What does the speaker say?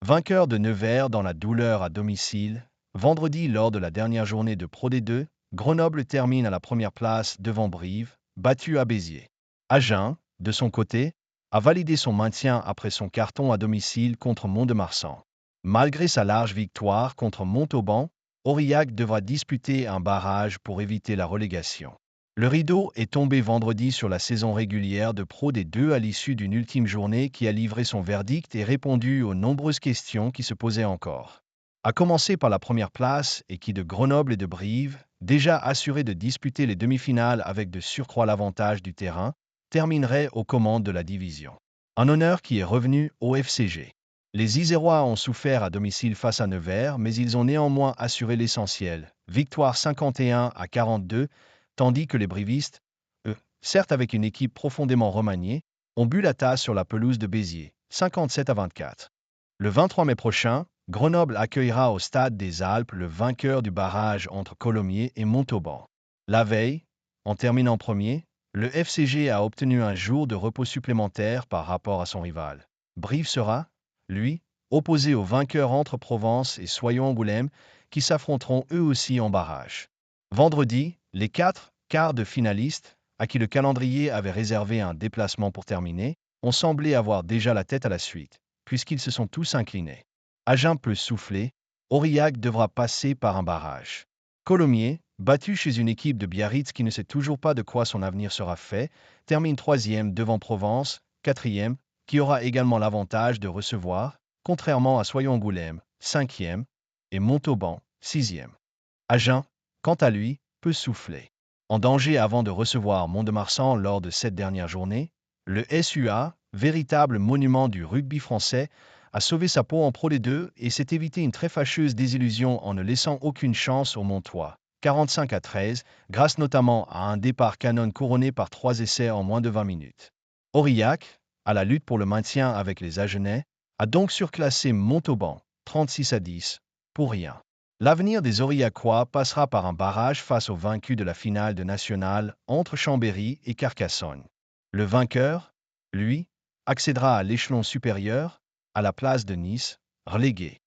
Vainqueur de Nevers dans la douleur à domicile, vendredi lors de la dernière journée de Pro D2, Grenoble termine à la première place devant Brive, battu à Béziers. Agen, de son côté, a validé son maintien après son carton à domicile contre Mont-de-Marsan. Malgré sa large victoire contre Montauban, Aurillac devra disputer un barrage pour éviter la relégation. Le rideau est tombé vendredi sur la saison régulière de Pro D2 à l'issue d'une ultime journée qui a livré son verdict et répondu aux nombreuses questions qui se posaient encore. À commencer par la première place, et qui de Grenoble et de Brive, déjà assurés de disputer les demi-finales avec de surcroît l'avantage du terrain, terminerait aux commandes de la division. Un honneur qui est revenu au FCG. Les Isérois ont souffert à domicile face à Nevers, mais ils ont néanmoins assuré l'essentiel. Victoire 51-42, tandis que les brivistes, eux, certes avec une équipe profondément remaniée, ont bu la tasse sur la pelouse de Béziers, 57-24. Le 23 mai prochain, Grenoble accueillera au Stade des Alpes le vainqueur du barrage entre Colomiers et Montauban. La veille, en terminant premier, le FCG a obtenu un jour de repos supplémentaire par rapport à son rival. Brive sera, lui, opposé au vainqueur entre Provence et Soyons-Angoulême, qui s'affronteront eux aussi en barrage. Vendredi, les 4 quarts de finalistes, à qui le calendrier avait réservé un déplacement pour terminer, ont semblé avoir déjà la tête à la suite, puisqu'ils se sont tous inclinés. Agen peut souffler, Aurillac devra passer par un barrage. Colomiers, battu chez une équipe de Biarritz qui ne sait toujours pas de quoi son avenir sera fait, termine troisième devant Provence, quatrième, qui aura également l'avantage de recevoir, contrairement à Soyons-Angoulême, cinquième, et Montauban, sixième. Agen, quant à lui, peut souffler. En danger avant de recevoir Mont-de-Marsan lors de cette dernière journée, le SUA, véritable monument du rugby français, a sauvé sa peau en Pro D2 et s'est évité une très fâcheuse désillusion en ne laissant aucune chance aux Montois, 45-13, grâce notamment à un départ canon couronné par 3 essais en moins de 20 minutes. Aurillac, à la lutte pour le maintien avec les Agenais, a donc surclassé Montauban, 36-10, pour rien. L'avenir des Aurillacois passera par un barrage face au vaincu de la finale de nationale entre Chambéry et Carcassonne. Le vainqueur, lui, accédera à l'échelon supérieur, à la place de Nice, relégué.